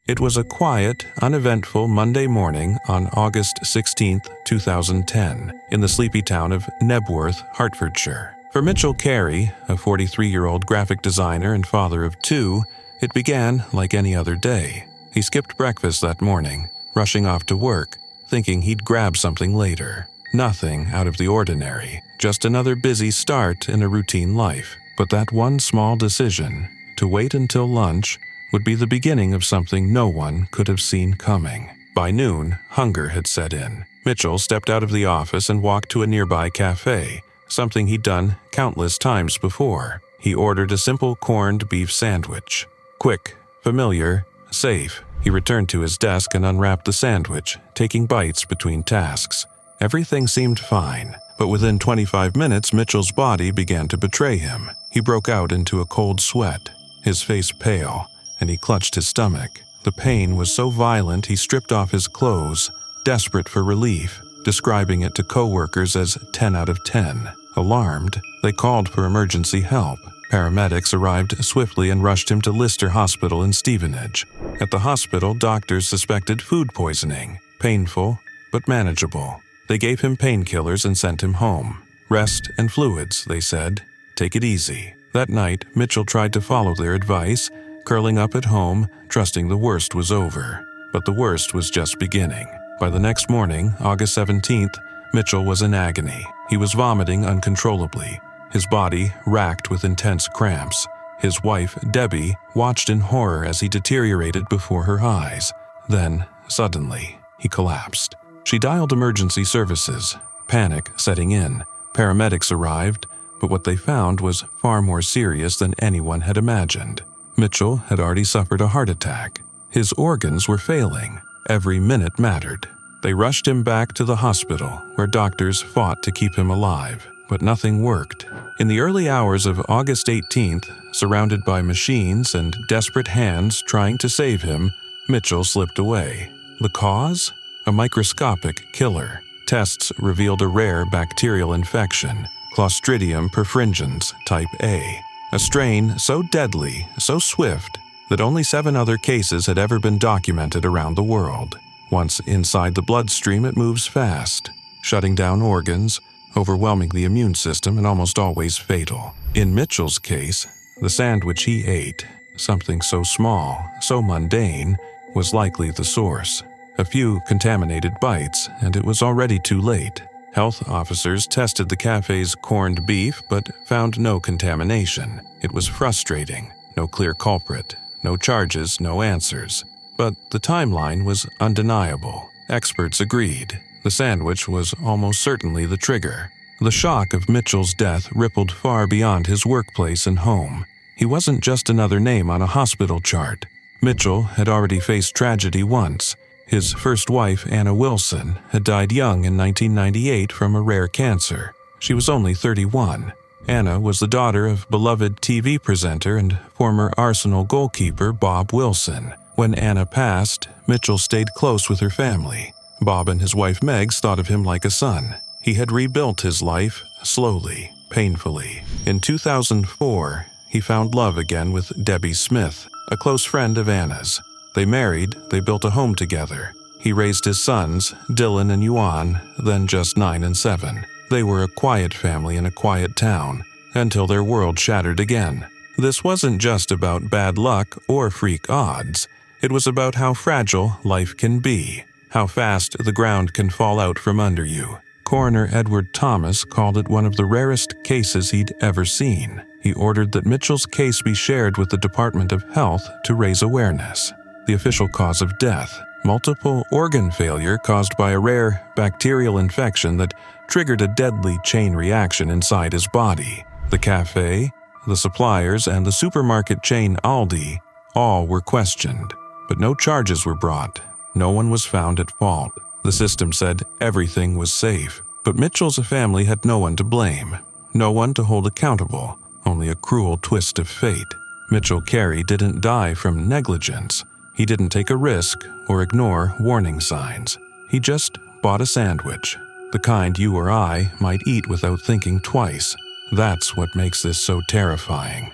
It was a quiet, uneventful Monday morning on August 16, 2010, in the sleepy town of Knebworth, Hertfordshire. For Mitchell Carey, a 43-year-old graphic designer and father of two, it began like any other day. He skipped breakfast that morning, rushing off to work, thinking he'd grab something later. Nothing out of the ordinary, just another busy start in a routine life. But that one small decision, to wait until lunch, would be the beginning of something no one could have seen coming. By noon, hunger had set in. Mitchell stepped out of the office and walked to a nearby cafe, something he'd done countless times before. He ordered a simple corned beef sandwich. Quick, familiar, safe. He returned to his desk and unwrapped the sandwich, taking bites between tasks. Everything seemed fine, but within 25 minutes, Mitchell's body began to betray him. He broke out into a cold sweat, his face pale, and he clutched his stomach. The pain was so violent he stripped off his clothes, desperate for relief, describing it to coworkers as 10 out of 10. Alarmed, they called for emergency help. Paramedics arrived swiftly and rushed him to Lister Hospital in Stevenage. At the hospital, doctors suspected food poisoning, painful but manageable. They gave him painkillers and sent him home. Rest and fluids, they said. Take it easy. That night, Mitchell tried to follow their advice, curling up at home, trusting the worst was over. But the worst was just beginning. By the next morning, August 17th, Mitchell was in agony. He was vomiting uncontrollably, his body racked with intense cramps. His wife, Debbie, watched in horror as he deteriorated before her eyes. Then, suddenly, he collapsed. She dialed emergency services, panic setting in. Paramedics arrived, but what they found was far more serious than anyone had imagined. Mitchell had already suffered a heart attack. His organs were failing. Every minute mattered. They rushed him back to the hospital, where doctors fought to keep him alive, but nothing worked. In the early hours of August 18th, surrounded by machines and desperate hands trying to save him, Mitchell slipped away. The cause? A microscopic killer. Tests revealed a rare bacterial infection, Clostridium perfringens type A, a strain so deadly, so swift, that only 7 other cases had ever been documented around the world. Once inside the bloodstream, it moves fast, shutting down organs, overwhelming the immune system, and almost always fatal. In Mitchell's case, the sandwich he ate, something so small, so mundane, was likely the source. A few contaminated bites, and it was already too late. Health officers tested the cafe's corned beef, but found no contamination. It was frustrating. No clear culprit, no charges, no answers. But the timeline was undeniable. Experts agreed. The sandwich was almost certainly the trigger. The shock of Mitchell's death rippled far beyond his workplace and home. He wasn't just another name on a hospital chart. Mitchell had already faced tragedy once. His first wife, Anna Wilson, had died young in 1998 from a rare cancer. She was only 31. Anna was the daughter of beloved TV presenter and former Arsenal goalkeeper Bob Wilson. When Anna passed, Mitchell stayed close with her family. Bob and his wife Megs thought of him like a son. He had rebuilt his life, slowly, painfully. In 2004, he found love again with Debbie Smith, a close friend of Anna's. They married, they built a home together. He raised his sons, Dylan and Yuan, then just 9 and 7. They were a quiet family in a quiet town, until their world shattered again. This wasn't just about bad luck or freak odds. It was about how fragile life can be, how fast the ground can fall out from under you. Coroner Edward Thomas called it one of the rarest cases he'd ever seen. He ordered that Mitchell's case be shared with the Department of Health to raise awareness. The official cause of death, multiple organ failure caused by a rare bacterial infection that triggered a deadly chain reaction inside his body. The cafe, the suppliers, and the supermarket chain Aldi all were questioned, but no charges were brought. No one was found at fault. The system said everything was safe, but Mitchell's family had no one to blame, no one to hold accountable, only a cruel twist of fate. Mitchell Carey didn't die from negligence. He didn't take a risk or ignore warning signs. He just bought a sandwich, the kind you or I might eat without thinking twice. That's what makes this so terrifying.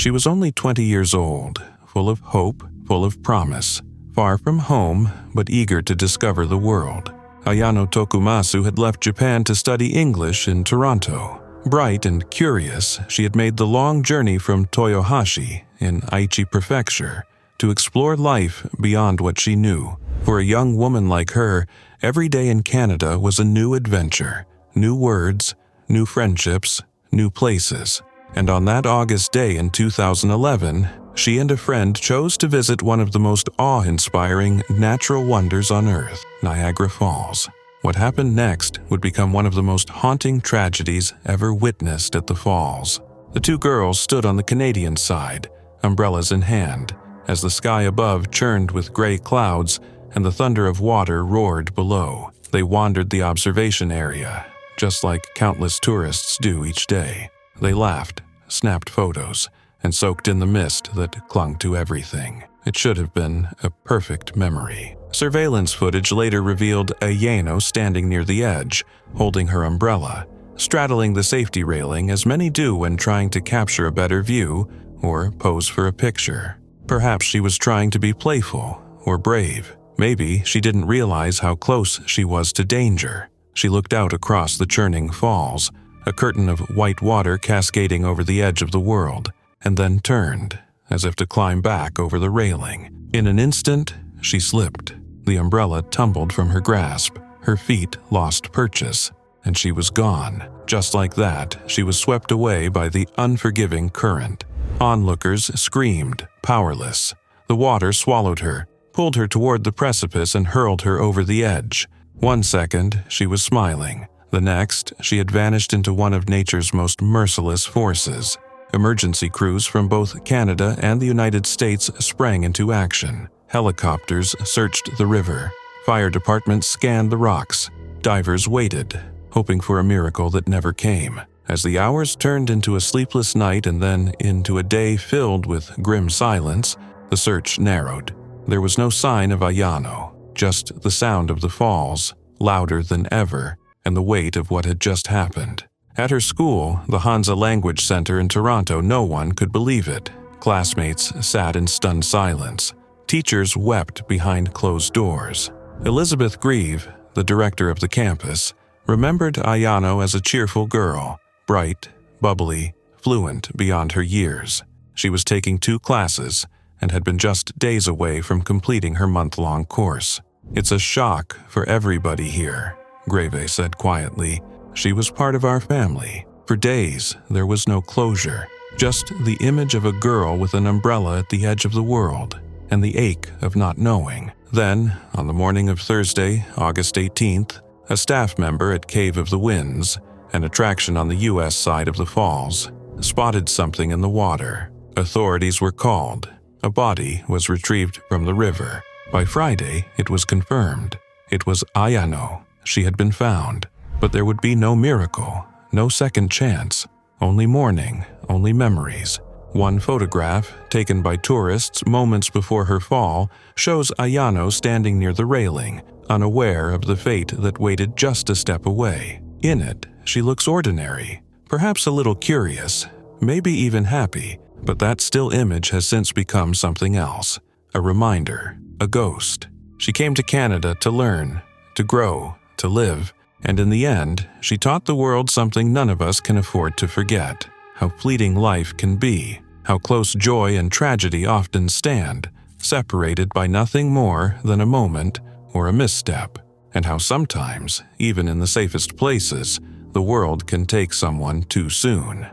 She was only 20 years old, full of hope, full of promise, far from home, but eager to discover the world. Ayano Tokumasu had left Japan to study English in Toronto. Bright and curious, she had made the long journey from Toyohashi in Aichi Prefecture to explore life beyond what she knew. For a young woman like her, every day in Canada was a new adventure, new words, new friendships, new places. And on that August day in 2011, she and a friend chose to visit one of the most awe-inspiring natural wonders on Earth, Niagara Falls. What happened next would become one of the most haunting tragedies ever witnessed at the falls. The two girls stood on the Canadian side, umbrellas in hand, as the sky above churned with gray clouds and the thunder of water roared below. They wandered the observation area, just like countless tourists do each day. They laughed, snapped photos, and soaked in the mist that clung to everything. It should have been a perfect memory. Surveillance footage later revealed Ayano standing near the edge, holding her umbrella, straddling the safety railing as many do when trying to capture a better view or pose for a picture. Perhaps she was trying to be playful or brave. Maybe she didn't realize how close she was to danger. She looked out across the churning falls, a curtain of white water cascading over the edge of the world, and then turned, as if to climb back over the railing. In an instant, she slipped. The umbrella tumbled from her grasp, her feet lost purchase, and she was gone. Just like that, she was swept away by the unforgiving current. Onlookers screamed, powerless. The water swallowed her, pulled her toward the precipice and hurled her over the edge. 1 second, she was smiling. The next, she had vanished into one of nature's most merciless forces. Emergency crews from both Canada and the United States sprang into action. Helicopters searched the river. Fire departments scanned the rocks. Divers waited, hoping for a miracle that never came. As the hours turned into a sleepless night and then into a day filled with grim silence, the search narrowed. There was no sign of Ayano, just the sound of the falls, louder than ever, and the weight of what had just happened. At her school, the Hansa Language Center in Toronto, no one could believe it. Classmates sat in stunned silence. Teachers wept behind closed doors. Elizabeth Grieve, the director of the campus, remembered Ayano as a cheerful girl, bright, bubbly, fluent beyond her years. She was taking 2 classes and had been just days away from completing her month-long course. "It's a shock for everybody here," Greve said quietly. "She was part of our family. For days, there was no closure, just the image of a girl with an umbrella at the edge of the world, and the ache of not knowing." Then, on the morning of Thursday, August 18th, a staff member at Cave of the Winds, an attraction on the U.S. side of the falls, spotted something in the water. Authorities were called. A body was retrieved from the river. By Friday, it was confirmed. It was Ayano. She had been found. But there would be no miracle, no second chance, only mourning, only memories. One photograph, taken by tourists moments before her fall, shows Ayano standing near the railing, unaware of the fate that waited just a step away. In it, she looks ordinary, perhaps a little curious, maybe even happy, but that still image has since become something else, a reminder, a ghost. She came to Canada to learn, to grow, to live, and in the end, she taught the world something none of us can afford to forget: how fleeting life can be, how close joy and tragedy often stand, separated by nothing more than a moment or a misstep, and how sometimes, even in the safest places, the world can take someone too soon.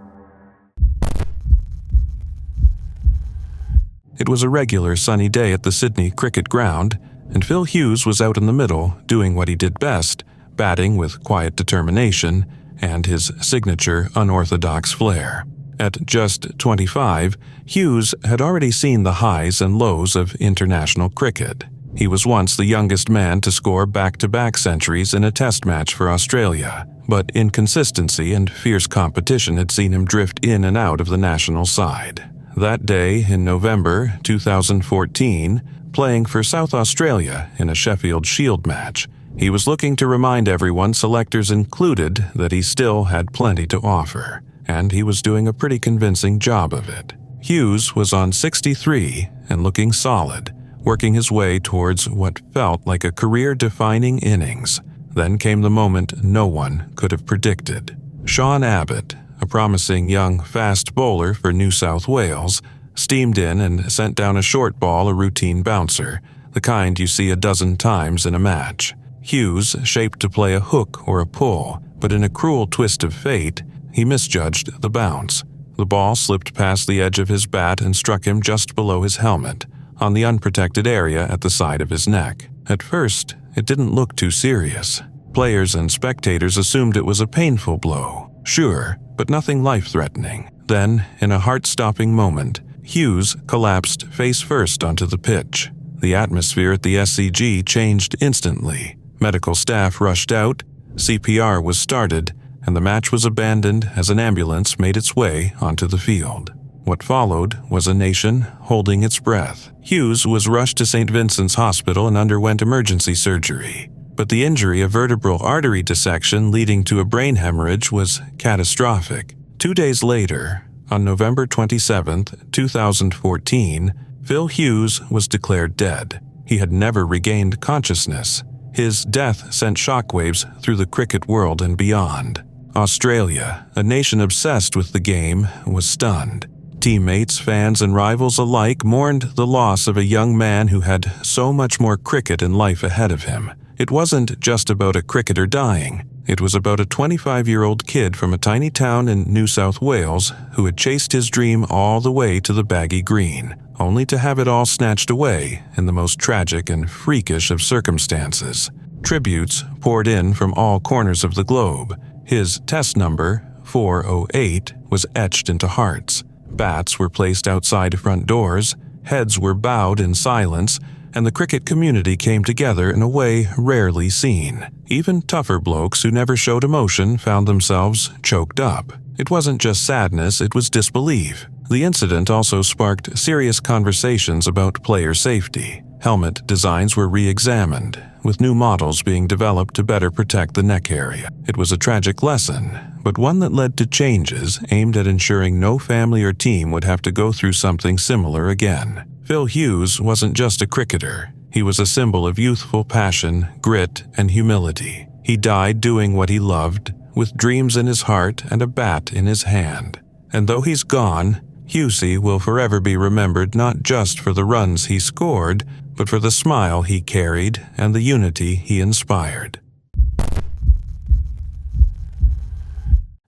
It was a regular sunny day at the Sydney Cricket Ground, and Phil Hughes was out in the middle doing what he did best, batting with quiet determination and his signature unorthodox flair. At just 25, Hughes had already seen the highs and lows of international cricket. He was once the youngest man to score back-to-back centuries in a test match for Australia, but inconsistency and fierce competition had seen him drift in and out of the national side. That day in November 2014, playing for South Australia in a Sheffield Shield match, he was looking to remind everyone, selectors included, that he still had plenty to offer, and he was doing a pretty convincing job of it. Hughes was on 63 and looking solid, working his way towards what felt like a career-defining innings. Then came the moment no one could have predicted. Sean Abbott, a promising young fast bowler for New South Wales, steamed in and sent down a short ball, a routine bouncer, the kind you see a dozen times in a match. Hughes shaped to play a hook or a pull, but in a cruel twist of fate, he misjudged the bounce. The ball slipped past the edge of his bat and struck him just below his helmet, on the unprotected area at the side of his neck. At first, it didn't look too serious. Players and spectators assumed it was a painful blow. Sure, but nothing life-threatening. Then, in a heart-stopping moment, Hughes collapsed face-first onto the pitch. The atmosphere at the SCG changed instantly. Medical staff rushed out, CPR was started, and the match was abandoned as an ambulance made its way onto the field. What followed was a nation holding its breath. Hughes was rushed to St. Vincent's Hospital and underwent emergency surgery. But the injury, a vertebral artery dissection leading to a brain hemorrhage, was catastrophic. 2 days later, on November 27, 2014, Phil Hughes was declared dead. He had never regained consciousness. His death sent shockwaves through the cricket world and beyond. Australia, a nation obsessed with the game, was stunned. Teammates, fans, and rivals alike mourned the loss of a young man who had so much more cricket and life ahead of him. It wasn't just about a cricketer dying. It was about a 25-year-old kid from a tiny town in New South Wales who had chased his dream all the way to the baggy green, only to have it all snatched away in the most tragic and freakish of circumstances. Tributes poured in from all corners of the globe. His test number, 408, was etched into hearts. Bats were placed outside front doors, heads were bowed in silence, and the cricket community came together in a way rarely seen. Even tougher blokes who never showed emotion found themselves choked up. It wasn't just sadness, it was disbelief. The incident also sparked serious conversations about player safety. Helmet designs were re-examined, with new models being developed to better protect the neck area. It was a tragic lesson, but one that led to changes aimed at ensuring no family or team would have to go through something similar again. Phil Hughes wasn't just a cricketer. He was a symbol of youthful passion, grit, and humility. He died doing what he loved, with dreams in his heart and a bat in his hand. And though he's gone, Hughesy will forever be remembered not just for the runs he scored, but for the smile he carried and the unity he inspired.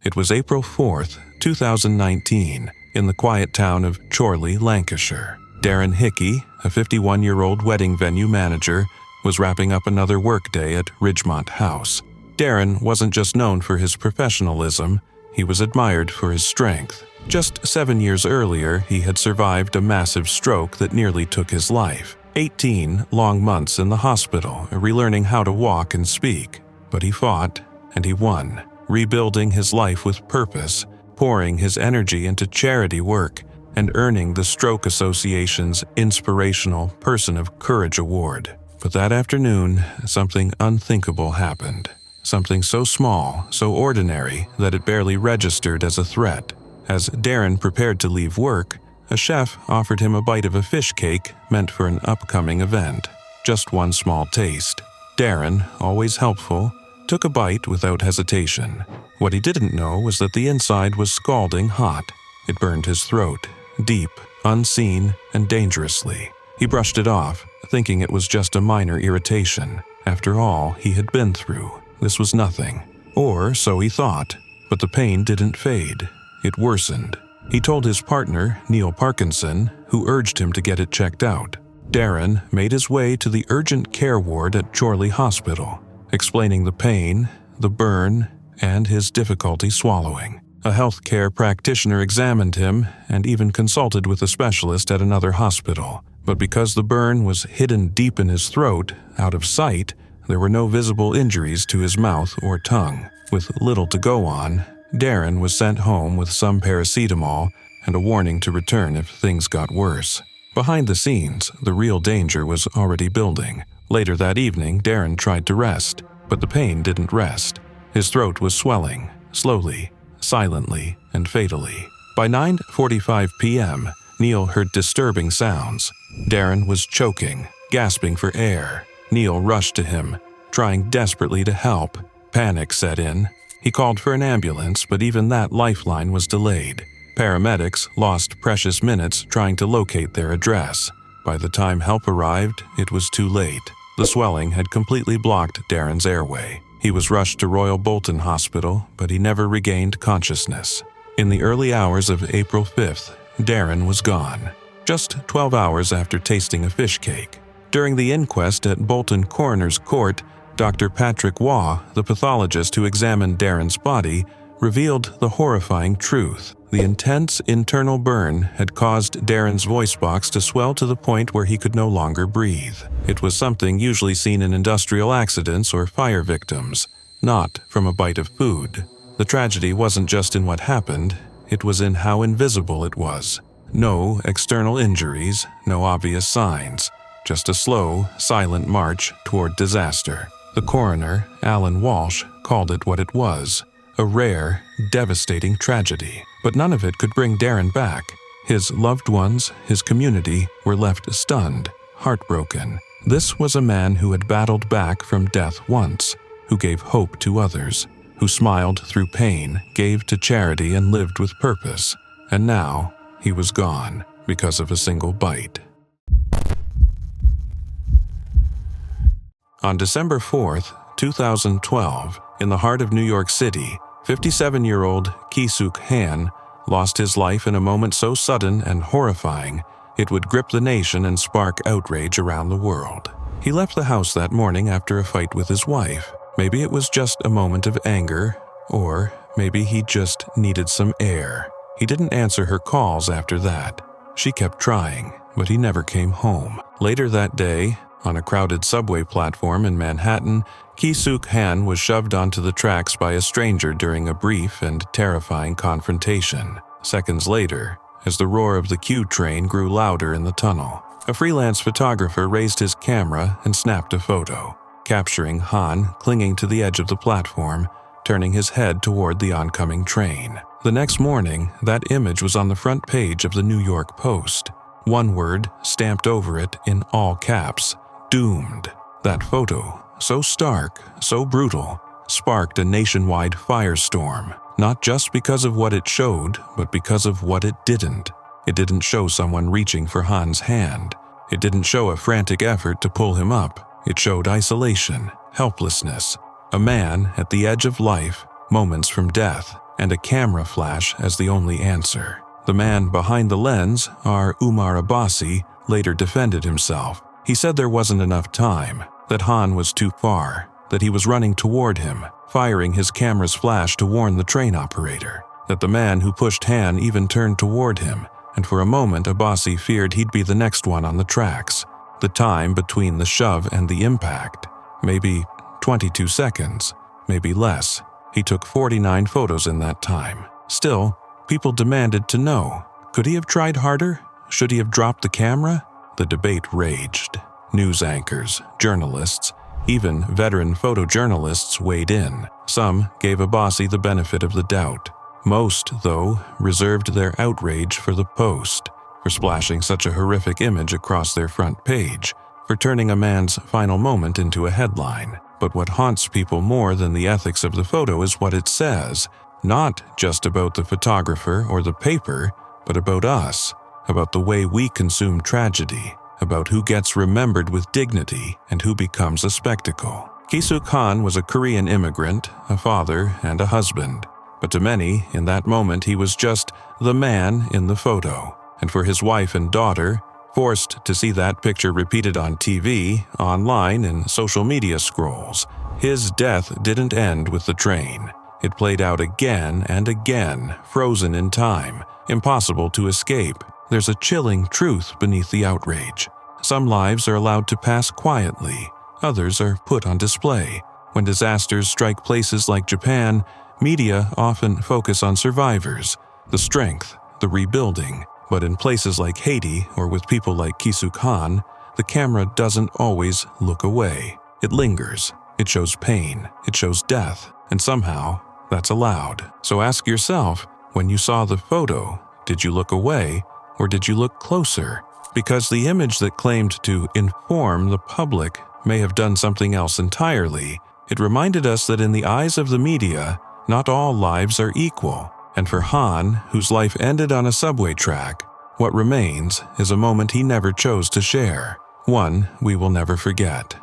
It was April 4th, 2019, in the quiet town of Chorley, Lancashire. Darren Hickey, a 51-year-old wedding venue manager, was wrapping up another workday at Ridgemont House. Darren wasn't just known for his professionalism, he was admired for his strength. Just 7 years earlier, he had survived a massive stroke that nearly took his life. 18 long months in the hospital, relearning how to walk and speak. But he fought, and he won, rebuilding his life with purpose, pouring his energy into charity work, and earning the Stroke Association's Inspirational Person of Courage Award. But that afternoon, something unthinkable happened. Something so small, so ordinary, that it barely registered as a threat. As Darren prepared to leave work, a chef offered him a bite of a fish cake meant for an upcoming event. Just one small taste. Darren, always helpful, took a bite without hesitation. What he didn't know was that the inside was scalding hot. It burned his throat, deep, unseen, and dangerously. He brushed it off, thinking it was just a minor irritation. After all he had been through, this was nothing. Or so he thought. But the pain didn't fade. It worsened. He told his partner, Neil Parkinson, who urged him to get it checked out. Darren made his way to the urgent care ward at Chorley Hospital, explaining the pain, the burn, and his difficulty swallowing. A healthcare practitioner examined him and even consulted with a specialist at another hospital. But because the burn was hidden deep in his throat, out of sight, there were no visible injuries to his mouth or tongue. With little to go on, Darren was sent home with some paracetamol and a warning to return if things got worse. Behind the scenes, the real danger was already building. Later that evening, Darren tried to rest, but the pain didn't rest. His throat was swelling, slowly, silently, and fatally. By 9:45 p.m., Neil heard disturbing sounds. Darren was choking, gasping for air. Neil rushed to him, trying desperately to help. Panic set in. He called for an ambulance, but even that lifeline was delayed. Paramedics lost precious minutes trying to locate their address. By the time help arrived, it was too late. The swelling had completely blocked Darren's airway. He was rushed to Royal Bolton Hospital, but he never regained consciousness. In the early hours of April 5th, Darren was gone, just 12 hours after tasting a fish cake. During the inquest at Bolton Coroner's Court, Dr. Patrick Waugh, the pathologist who examined Darren's body, revealed the horrifying truth. The intense internal burn had caused Darren's voice box to swell to the point where he could no longer breathe. It was something usually seen in industrial accidents or fire victims, not from a bite of food. The tragedy wasn't just in what happened, it was in how invisible it was. No external injuries, no obvious signs, just a slow, silent march toward disaster. The coroner, Alan Walsh, called it what it was, a rare, devastating tragedy. But none of it could bring Darren back. His loved ones, his community, were left stunned, heartbroken. This was a man who had battled back from death once, who gave hope to others, who smiled through pain, gave to charity, and lived with purpose. And now, he was gone because of a single bite. On December 4th, 2012, in the heart of New York City, 57-year-old Kisuk Han lost his life in a moment so sudden and horrifying it would grip the nation and spark outrage around the world. He left the house that morning after a fight with his wife. Maybe it was just a moment of anger, or maybe he just needed some air. He didn't answer her calls after that. She kept trying, but he never came home. Later that day, on a crowded subway platform in Manhattan, Kisuk Han was shoved onto the tracks by a stranger during a brief and terrifying confrontation. Seconds later, as the roar of the Q train grew louder in the tunnel, a freelance photographer raised his camera and snapped a photo, capturing Han clinging to the edge of the platform, turning his head toward the oncoming train. The next morning, that image was on the front page of the New York Post. One word stamped over it in all caps: doomed. That photo, so stark, so brutal, sparked a nationwide firestorm, not just because of what it showed, but because of what it didn't. It didn't show someone reaching for Han's hand. It didn't show a frantic effort to pull him up. It showed isolation, helplessness, a man at the edge of life, moments from death, and a camera flash as the only answer. The man behind the lens, Umar Abbasi, later defended himself. He said there wasn't enough time, that Han was too far, that he was running toward him, firing his camera's flash to warn the train operator, that the man who pushed Han even turned toward him, and for a moment Abbasi feared he'd be the next one on the tracks. The time between the shove and the impact, maybe 22 seconds, maybe less. He took 49 photos in that time. Still, people demanded to know, could he have tried harder? Should he have dropped the camera? The debate raged. News anchors, journalists, even veteran photojournalists weighed in. Some gave Abbasi the benefit of the doubt. Most, though, reserved their outrage for the Post, for splashing such a horrific image across their front page, for turning a man's final moment into a headline. But what haunts people more than the ethics of the photo is what it says, not just about the photographer or the paper, but about us, about the way we consume tragedy, about who gets remembered with dignity and who becomes a spectacle. Kisuk Han was a Korean immigrant, a father, and a husband. But to many, in that moment, he was just the man in the photo. And for his wife and daughter, forced to see that picture repeated on TV, online, and social media scrolls, his death didn't end with the train. It played out again and again, frozen in time, impossible to escape. There's a chilling truth beneath the outrage. Some lives are allowed to pass quietly, others are put on display. When disasters strike places like Japan, media often focus on survivors, the strength, the rebuilding. But in places like Haiti or with people like Kisuk Han, the camera doesn't always look away. It lingers, it shows pain, it shows death, and somehow that's allowed. So ask yourself, when you saw the photo, did you look away or did you look closer? Because the image that claimed to inform the public may have done something else entirely. It reminded us that in the eyes of the media, not all lives are equal. And for Han, whose life ended on a subway track, what remains is a moment he never chose to share, one we will never forget.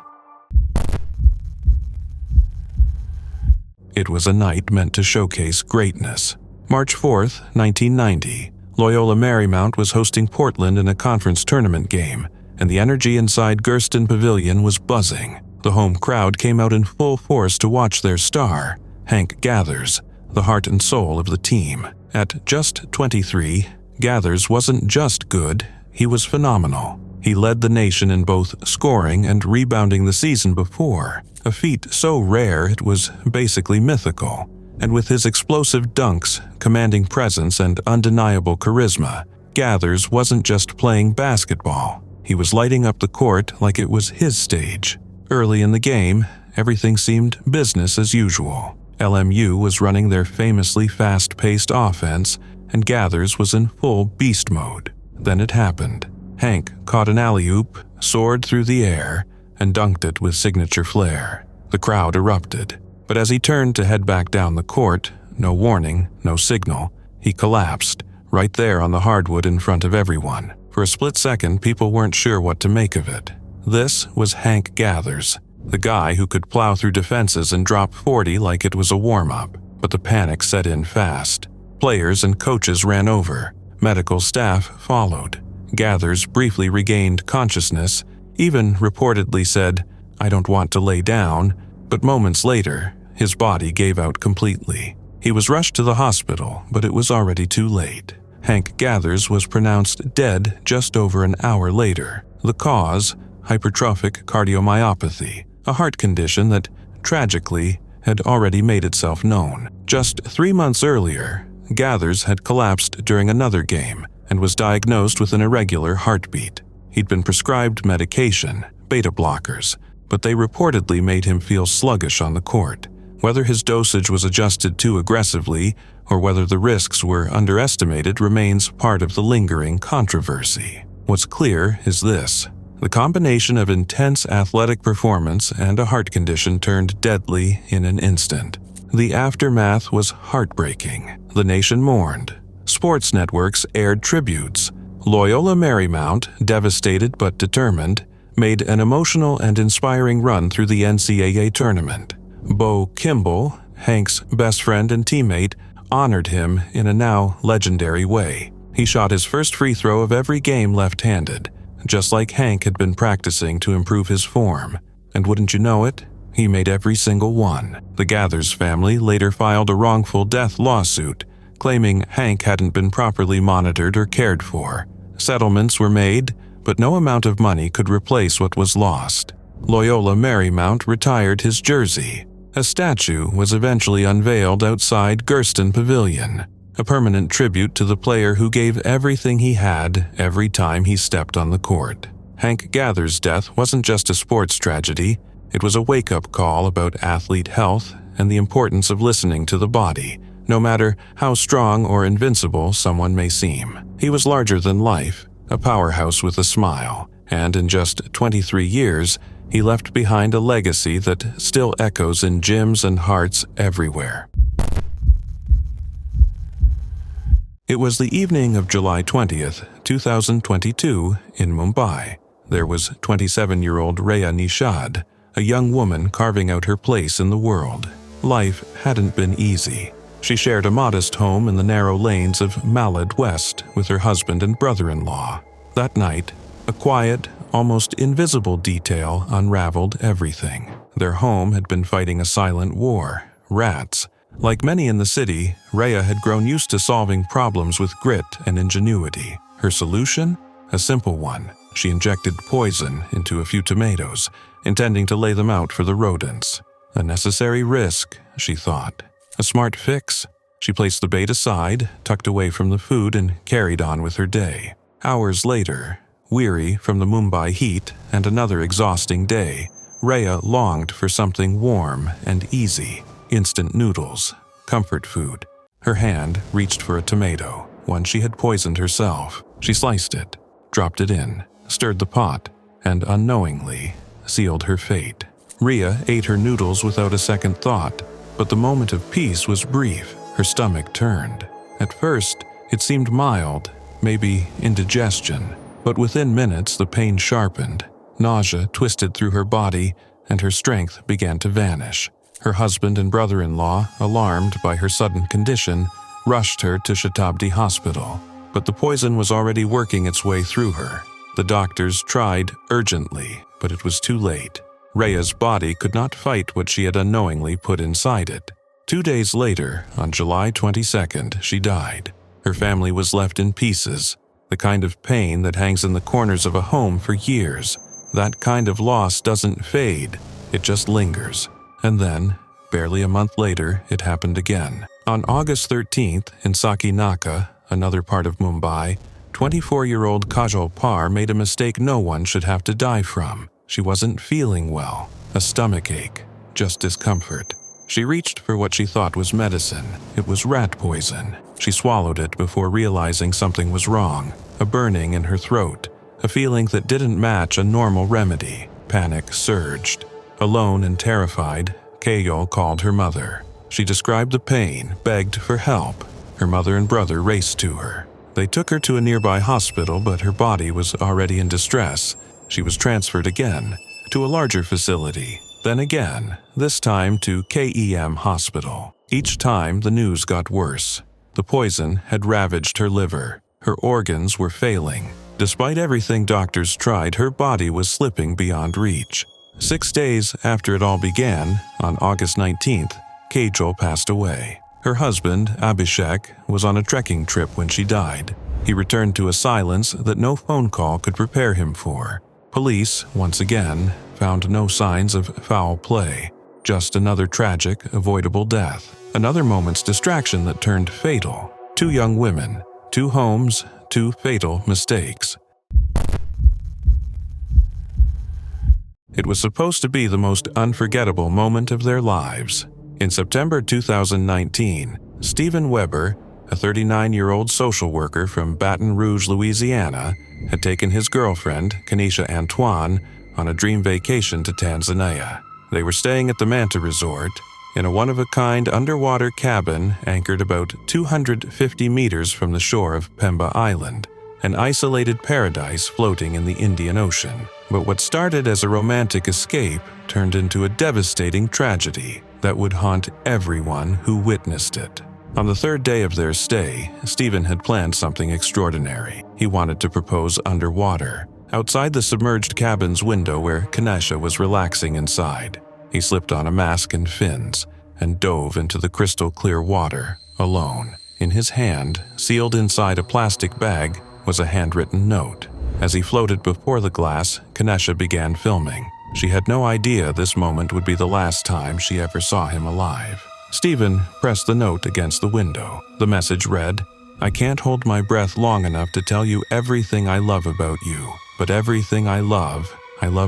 It was a night meant to showcase greatness. March 4th, 1990, Loyola Marymount was hosting Portland in a conference tournament game, and the energy inside Gersten Pavilion was buzzing. The home crowd came out in full force to watch their star, Hank Gathers, the heart and soul of the team. At just 23, Gathers wasn't just good, he was phenomenal. He led the nation in both scoring and rebounding the season before, a feat so rare it was basically mythical. And with his explosive dunks, commanding presence, and undeniable charisma, Gathers wasn't just playing basketball. He was lighting up the court like it was his stage. Early in the game, everything seemed business as usual. LMU was running their famously fast-paced offense, and Gathers was in full beast mode. Then it happened. Hank caught an alley-oop, soared through the air, and dunked it with signature flair. The crowd erupted. But as he turned to head back down the court, no warning, no signal, he collapsed, right there on the hardwood in front of everyone. For a split second, people weren't sure what to make of it. This was Hank Gathers, the guy who could plow through defenses and drop 40 like it was a warm-up. But the panic set in fast. Players and coaches ran over. Medical staff followed. Gathers briefly regained consciousness, even reportedly said, "I don't want to lay down," but moments later, his body gave out completely. He was rushed to the hospital, but it was already too late. Hank Gathers was pronounced dead just over an hour later. The cause, hypertrophic cardiomyopathy, a heart condition that, tragically, had already made itself known. Just 3 months earlier, Gathers had collapsed during another game and was diagnosed with an irregular heartbeat. He'd been prescribed medication, beta blockers, but they reportedly made him feel sluggish on the court. Whether his dosage was adjusted too aggressively or whether the risks were underestimated remains part of the lingering controversy. What's clear is this: the combination of intense athletic performance and a heart condition turned deadly in an instant. The aftermath was heartbreaking. The nation mourned. Sports networks aired tributes. Loyola Marymount, devastated but determined, made an emotional and inspiring run through the NCAA tournament. Bo Kimball, Hank's best friend and teammate, honored him in a now legendary way. He shot his first free throw of every game left-handed, just like Hank had been practicing to improve his form. And wouldn't you know it, he made every single one. The Gathers family later filed a wrongful death lawsuit, claiming Hank hadn't been properly monitored or cared for. Settlements were made, but no amount of money could replace what was lost. Loyola Marymount retired his jersey. A statue was eventually unveiled outside Gersten Pavilion, a permanent tribute to the player who gave everything he had every time he stepped on the court. Hank Gathers' death wasn't just a sports tragedy, it was a wake-up call about athlete health and the importance of listening to the body, no matter how strong or invincible someone may seem. He was larger than life, a powerhouse with a smile, and in just 23 years, he left behind a legacy that still echoes in gyms and hearts everywhere. It was the evening of July 20th, 2022, in Mumbai. There was 27-year-old Rhea Nishad, a young woman carving out her place in the world. Life hadn't been easy. She shared a modest home in the narrow lanes of Malad West with her husband and brother-in-law. That night, a quiet, almost invisible detail unraveled everything. Their home had been fighting a silent war, rats. Like many in the city, Rhea had grown used to solving problems with grit and ingenuity. Her solution? A simple one. She injected poison into a few tomatoes, intending to lay them out for the rodents. A necessary risk, she thought. A smart fix? She placed the bait aside, tucked away from the food, and carried on with her day. Hours later, weary from the Mumbai heat and another exhausting day, Rhea longed for something warm and easy. Instant noodles, comfort food. Her hand reached for a tomato, one she had poisoned herself. She sliced it, dropped it in, stirred the pot, and unknowingly sealed her fate. Rhea ate her noodles without a second thought, but the moment of peace was brief. Her stomach turned. At first, it seemed mild, maybe indigestion, but within minutes the pain sharpened. Nausea twisted through her body, and her strength began to vanish. Her husband and brother-in-law, alarmed by her sudden condition, rushed her to Shatabdi Hospital. But the poison was already working its way through her. The doctors tried urgently, but it was too late. Rhea's body could not fight what she had unknowingly put inside it. 2 days later, on July 22nd, she died. Her family was left in pieces, the kind of pain that hangs in the corners of a home for years. That kind of loss doesn't fade, it just lingers. And then, barely a month later, it happened again. On August 13th, in Sakinaka, another part of Mumbai, 24-year-old Kajol Par made a mistake no one should have to die from. She wasn't feeling well, a stomach ache, just discomfort. She reached for what she thought was medicine. It was rat poison. She swallowed it before realizing something was wrong, a burning in her throat, a feeling that didn't match a normal remedy. Panic surged. Alone and terrified, Kajol called her mother. She described the pain, begged for help. Her mother and brother raced to her. They took her to a nearby hospital, but her body was already in distress. She was transferred again, to a larger facility, then again, this time to KEM Hospital. Each time, the news got worse. The poison had ravaged her liver. Her organs were failing. Despite everything doctors tried, her body was slipping beyond reach. 6 days after it all began, on August 19th, Kajol passed away. Her husband, Abhishek, was on a trekking trip when she died. He returned to a silence that no phone call could prepare him for. Police, once again, found no signs of foul play, just another tragic, avoidable death. Another moment's distraction that turned fatal. 2 young women, 2 homes, 2 fatal mistakes. It was supposed to be the most unforgettable moment of their lives. In September 2019, Stephen Weber, a 39-year-old social worker from Baton Rouge, Louisiana, had taken his girlfriend, Kanisha Antoine, on a dream vacation to Tanzania. They were staying at the Manta Resort, in a one-of-a-kind underwater cabin anchored about 250 meters from the shore of Pemba Island, an isolated paradise floating in the Indian Ocean. But what started as a romantic escape turned into a devastating tragedy that would haunt everyone who witnessed it. On the 3rd day of their stay, Stephen had planned something extraordinary. He wanted to propose underwater, outside the submerged cabin's window where Kanisha was relaxing inside. He slipped on a mask and fins and dove into the crystal-clear water, alone. In his hand, sealed inside a plastic bag, was a handwritten note. As he floated before the glass, Kanisha began filming. She had no idea this moment would be the last time she ever saw him alive. Stephen pressed the note against the window. The message read, "I can't hold my breath long enough to tell you everything I love about you, but everything I love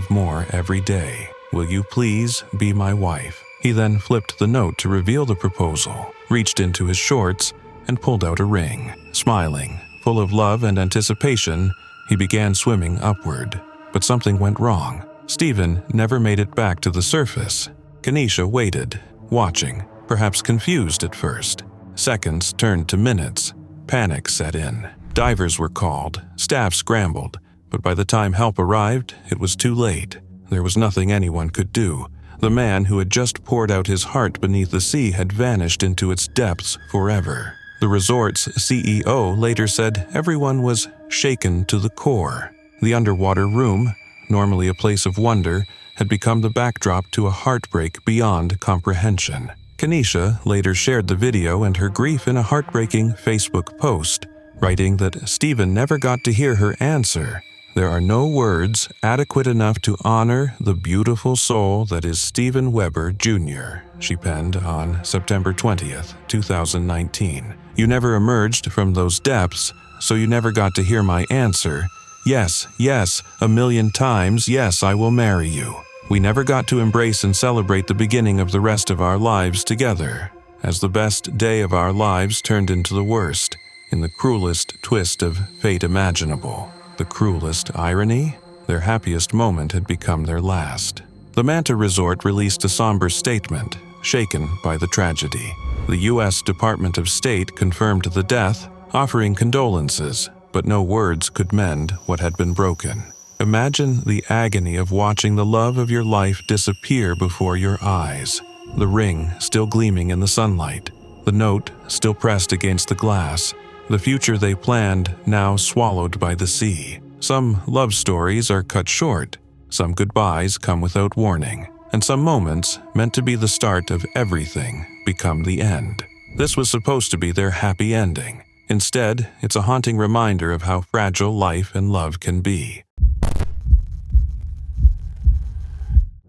more every day. Will you please be my wife?" He then flipped the note to reveal the proposal, reached into his shorts, and pulled out a ring. Smiling, full of love and anticipation, he began swimming upward. But something went wrong. Stephen never made it back to the surface. Kanisha waited, watching, perhaps confused at first. Seconds turned to minutes. Panic set in. Divers were called, staff scrambled, but by the time help arrived, it was too late. There was nothing anyone could do. The man who had just poured out his heart beneath the sea had vanished into its depths forever. The resort's CEO later said everyone was shaken to the core. The underwater room, normally a place of wonder, had become the backdrop to a heartbreak beyond comprehension. Kanisha later shared the video and her grief in a heartbreaking Facebook post, writing that Stephen never got to hear her answer. "There are no words adequate enough to honor the beautiful soul that is Stephen Weber, Jr.," she penned on September 20th, 2019. "You never emerged from those depths, so you never got to hear my answer. Yes, yes, 1,000,000 times, yes, I will marry you. We never got to embrace and celebrate the beginning of the rest of our lives together. As the best day of our lives turned into the worst, in the cruelest twist of fate imaginable. The cruelest irony? Their happiest moment had become their last. The Manta Resort released a somber statement, shaken by the tragedy. The U.S. Department of State confirmed the death, offering condolences, but no words could mend what had been broken. Imagine the agony of watching the love of your life disappear before your eyes. The ring still gleaming in the sunlight, the note still pressed against the glass, the future they planned now swallowed by the sea. Some love stories are cut short, some goodbyes come without warning, and some moments, meant to be the start of everything, become the end. This was supposed to be their happy ending. Instead, it's a haunting reminder of how fragile life and love can be.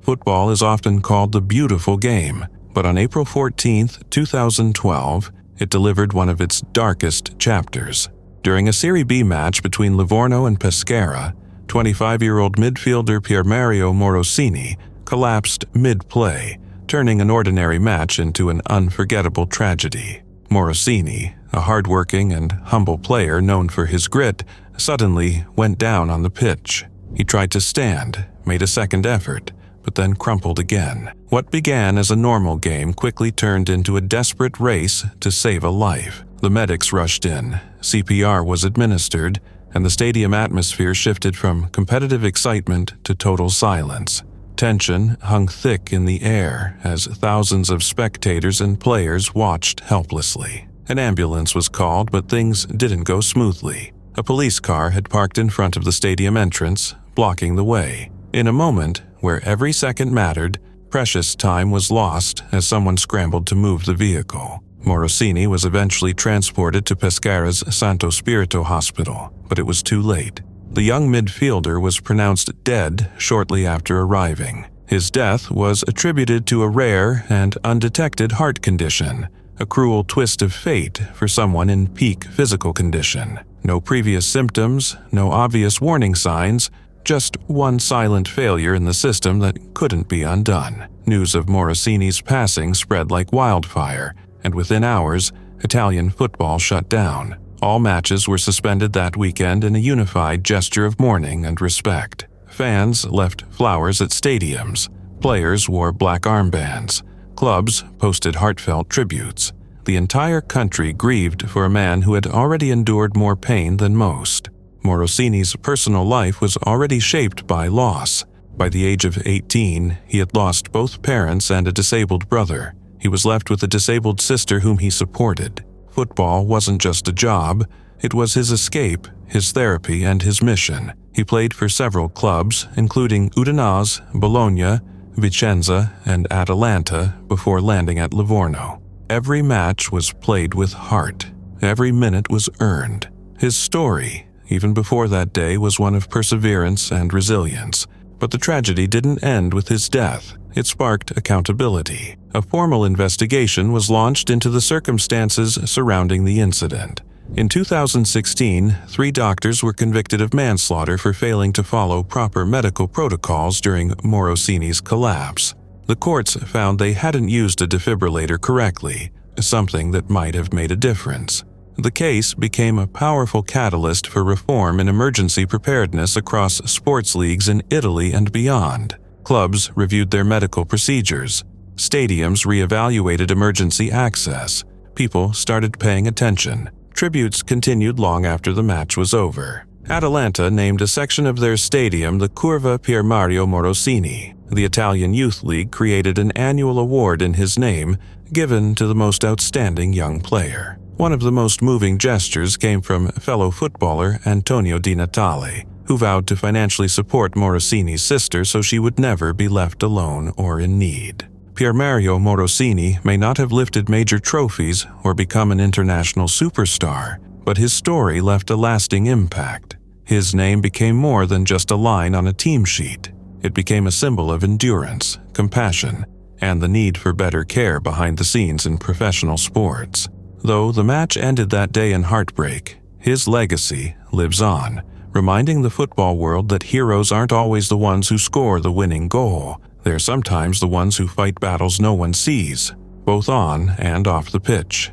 Football is often called the beautiful game, but on April 14, 2012, it delivered one of its darkest chapters. During a Serie B match between Livorno and Pescara, 25-year-old midfielder Pierre Morosini collapsed mid-play, turning an ordinary match into an unforgettable tragedy. Morosini, a hard-working and humble player known for his grit, suddenly went down on the pitch. He tried to stand, made a second effort, but then crumpled again. What began as a normal game quickly turned into a desperate race to save a life. The medics rushed in, CPR was administered, and the stadium atmosphere shifted from competitive excitement to total silence. Tension hung thick in the air as thousands of spectators and players watched helplessly. An ambulance was called, but things didn't go smoothly. A police car had parked in front of the stadium entrance, blocking the way. In a moment where every second mattered, precious time was lost as someone scrambled to move the vehicle. Morosini was eventually transported to Pescara's Santo Spirito Hospital, but it was too late. The young midfielder was pronounced dead shortly after arriving. His death was attributed to a rare and undetected heart condition, a cruel twist of fate for someone in peak physical condition. No previous symptoms, no obvious warning signs, just one silent failure in the system that couldn't be undone. News of Morosini's passing spread like wildfire, and within hours, Italian football shut down. All matches were suspended that weekend in a unified gesture of mourning and respect. Fans left flowers at stadiums. Players wore black armbands. Clubs posted heartfelt tributes. The entire country grieved for a man who had already endured more pain than most. Morosini's personal life was already shaped by loss. By the age of 18, he had lost both parents and a disabled brother. He was left with a disabled sister whom he supported. Football wasn't just a job, it was his escape, his therapy, and his mission. He played for several clubs, including Udinese, Bologna, Vicenza, and Atalanta, before landing at Livorno. Every match was played with heart. Every minute was earned. His story, even before that day, was one of perseverance and resilience. But the tragedy didn't end with his death. It sparked accountability. A formal investigation was launched into the circumstances surrounding the incident. In 2016, 3 doctors were convicted of manslaughter for failing to follow proper medical protocols during Morosini's collapse. The courts found they hadn't used a defibrillator correctly, something that might have made a difference. The case became a powerful catalyst for reform in emergency preparedness across sports leagues in Italy and beyond. Clubs reviewed their medical procedures. Stadiums reevaluated emergency access. People started paying attention. Tributes continued long after the match was over. Atalanta named a section of their stadium the Curva Pierre Morosini. The Italian Youth League created an annual award in his name, given to the most outstanding young player. One of the most moving gestures came from fellow footballer Antonio Di Natale, who vowed to financially support Morosini's sister so she would never be left alone or in need. Pierre Morosini may not have lifted major trophies or become an international superstar, but his story left a lasting impact. His name became more than just a line on a team sheet. It became a symbol of endurance, compassion, and the need for better care behind the scenes in professional sports. Though the match ended that day in heartbreak, his legacy lives on, reminding the football world that heroes aren't always the ones who score the winning goal. They're sometimes the ones who fight battles no one sees, both on and off the pitch.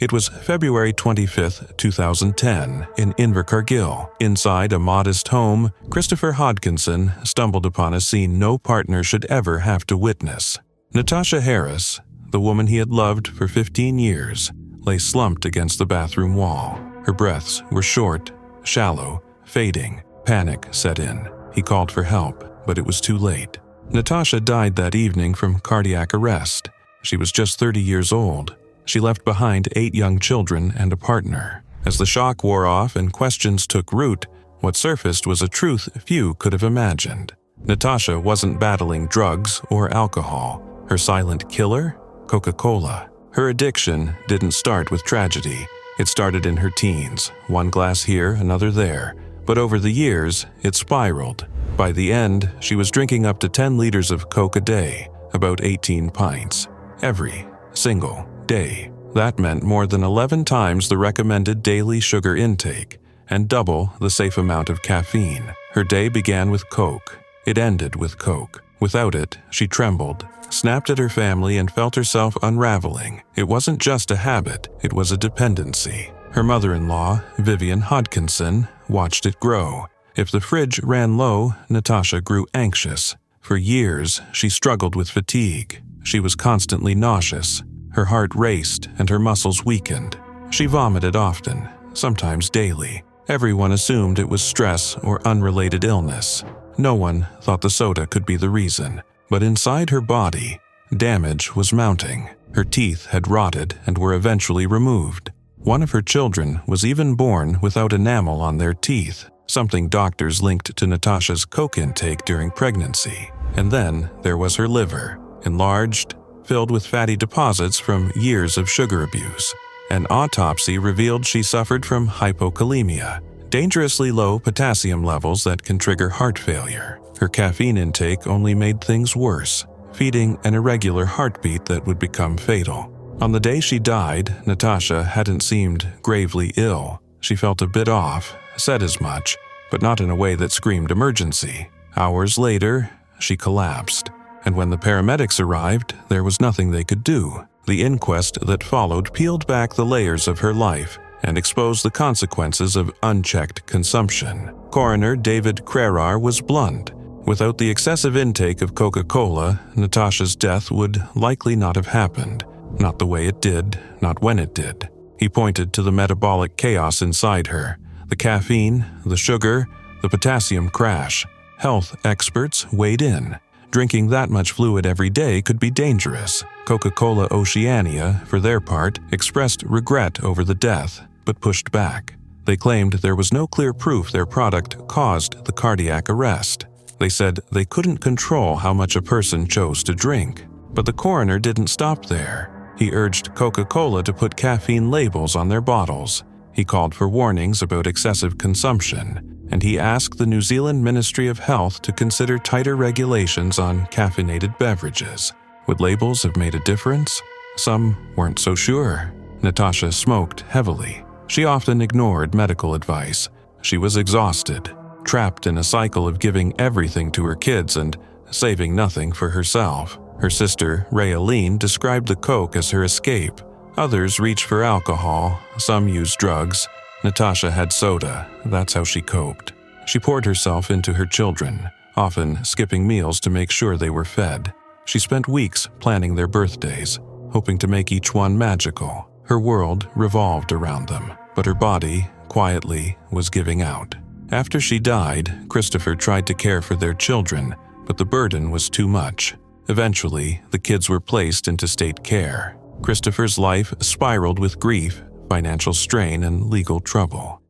It was February 25, 2010, in Invercargill. Inside a modest home, Christopher Hodgkinson stumbled upon a scene no partner should ever have to witness. Natasha Harris, the woman he had loved for 15 years, lay slumped against the bathroom wall. Her breaths were short, shallow, fading. Panic set in. He called for help, but it was too late. Natasha died that evening from cardiac arrest. She was just 30 years old. She left behind 8 young children and a partner. As the shock wore off and questions took root, what surfaced was a truth few could have imagined. Natasha wasn't battling drugs or alcohol. Her silent killer? Coca-Cola. Her addiction didn't start with tragedy. It started in her teens, one glass here, another there. But over the years, it spiraled. By the end, she was drinking up to 10 liters of Coke a day, about 18 pints. Every single day. That meant more than 11 times the recommended daily sugar intake and double the safe amount of caffeine. Her day began with Coke. It ended with Coke. Without it, she trembled, snapped at her family, and felt herself unraveling. It wasn't just a habit, it was a dependency. Her mother-in-law, Vivian Hodgkinson, watched it grow. If the fridge ran low, Natasha grew anxious. For years, she struggled with fatigue. She was constantly nauseous. Her heart raced and her muscles weakened. She vomited often, sometimes daily. Everyone assumed it was stress or unrelated illness. No one thought the soda could be the reason. But inside her body, damage was mounting. Her teeth had rotted and were eventually removed. One of her children was even born without enamel on their teeth, something doctors linked to Natasha's Coke intake during pregnancy. And then there was her liver, enlarged, filled with fatty deposits from years of sugar abuse. An autopsy revealed she suffered from hypokalemia, dangerously low potassium levels that can trigger heart failure. Her caffeine intake only made things worse, feeding an irregular heartbeat that would become fatal. On the day she died, Natasha hadn't seemed gravely ill. She felt a bit off, said as much, but not in a way that screamed emergency. Hours later, she collapsed. And when the paramedics arrived, there was nothing they could do. The inquest that followed peeled back the layers of her life and exposed the consequences of unchecked consumption. Coroner David Crerar was blunt. Without the excessive intake of Coca-Cola, Natasha's death would likely not have happened. Not the way it did, not when it did. He pointed to the metabolic chaos inside her. The caffeine, the sugar, the potassium crash. Health experts weighed in. Drinking that much fluid every day could be dangerous. Coca-Cola Oceania, for their part, expressed regret over the death, but pushed back. They claimed there was no clear proof their product caused the cardiac arrest. They said they couldn't control how much a person chose to drink. But the coroner didn't stop there. He urged Coca-Cola to put caffeine labels on their bottles. He called for warnings about excessive consumption, and he asked the New Zealand Ministry of Health to consider tighter regulations on caffeinated beverages. Would labels have made a difference? Some weren't so sure. Natasha smoked heavily. She often ignored medical advice. She was exhausted, trapped in a cycle of giving everything to her kids and saving nothing for herself. Her sister, Raylene, described the Coke as her escape. Others reached for alcohol, some used drugs. Natasha had soda, that's how she coped. She poured herself into her children, often skipping meals to make sure they were fed. She spent weeks planning their birthdays, hoping to make each one magical. Her world revolved around them, but her body, quietly, was giving out. After she died, Christopher tried to care for their children, but the burden was too much. Eventually, the kids were placed into state care. Christopher's life spiraled with grief, financial strain, and legal trouble.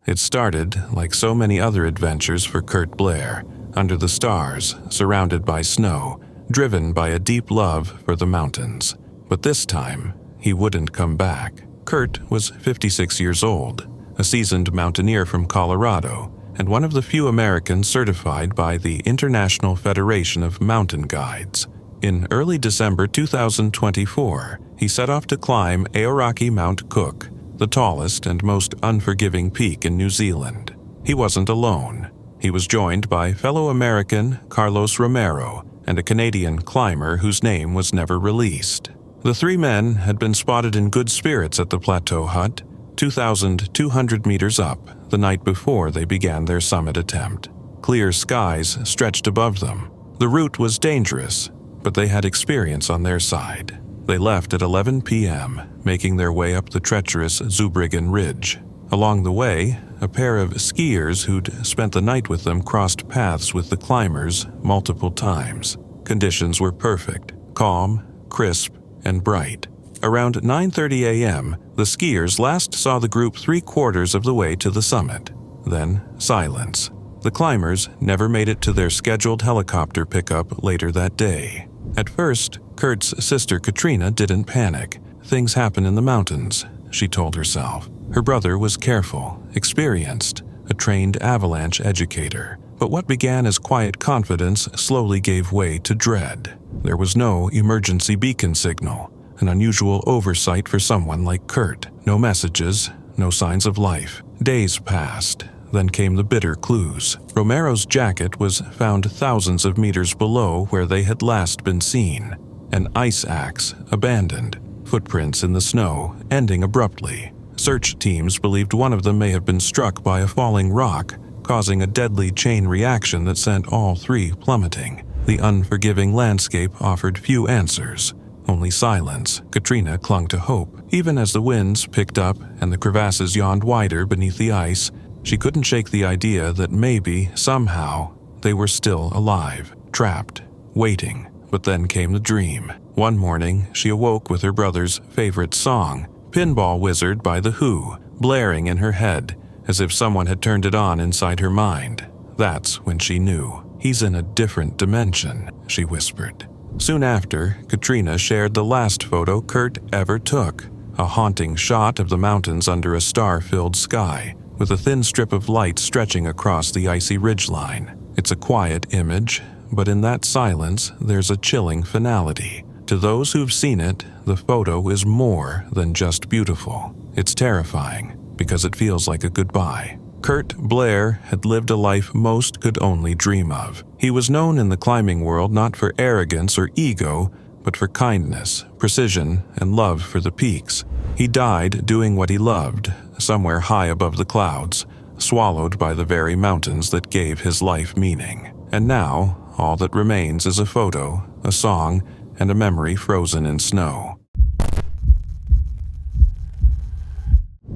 It started, like so many other adventures for Curt Blair, under the stars, surrounded by snow, driven by a deep love for the mountains. But this time, he wouldn't come back. Curt was 56 years old, a seasoned mountaineer from Colorado, and one of the few Americans certified by the International Federation of Mountain Guides. In early December 2024, he set off to climb Aoraki Mount Cook, the tallest and most unforgiving peak in New Zealand. He wasn't alone. He was joined by fellow American Carlos Romero and a Canadian climber whose name was never released. The three men had been spotted in good spirits at the plateau hut, 2,200 meters up, the night before they began their summit attempt. Clear skies stretched above them. The route was dangerous, but they had experience on their side. They left at 11 p.m., making their way up the treacherous Zurbriggen Ridge. Along the way, a pair of skiers who'd spent the night with them crossed paths with the climbers multiple times. Conditions were perfect, calm, crisp, and bright. Around 9:30 a.m., the skiers last saw the group 3/4 of the way to the summit. Then, silence. The climbers never made it to their scheduled helicopter pickup later that day. At first, Curt's sister Katrina didn't panic. Things happen in the mountains, she told herself. Her brother was careful, experienced, a trained avalanche educator. But what began as quiet confidence slowly gave way to dread. There was no emergency beacon signal, an unusual oversight for someone like Curt. No messages, no signs of life. Days passed. Then came the bitter clues. Romero's jacket was found thousands of meters below where they had last been seen. An ice axe, abandoned. Footprints in the snow, ending abruptly. Search teams believed one of them may have been struck by a falling rock, causing a deadly chain reaction that sent all three plummeting. The unforgiving landscape offered few answers. Only silence. Katrina clung to hope. Even as the winds picked up and the crevasses yawned wider beneath the ice, she couldn't shake the idea that maybe, somehow, they were still alive, trapped, waiting. But then came the dream. One morning, she awoke with her brother's favorite song, Pinball Wizard by The Who, blaring in her head, as if someone had turned it on inside her mind. That's when she knew. He's in a different dimension, she whispered. Soon after, Katrina shared the last photo Curt ever took, a haunting shot of the mountains under a star-filled sky, with a thin strip of light stretching across the icy ridgeline. It's a quiet image, but in that silence, there's a chilling finality. To those who've seen it, the photo is more than just beautiful. It's terrifying, because it feels like a goodbye. Curt Blair had lived a life most could only dream of. He was known in the climbing world not for arrogance or ego, but for kindness, precision, and love for the peaks. He died doing what he loved, somewhere high above the clouds, swallowed by the very mountains that gave his life meaning. And now, all that remains is a photo, a song, and a memory frozen in snow.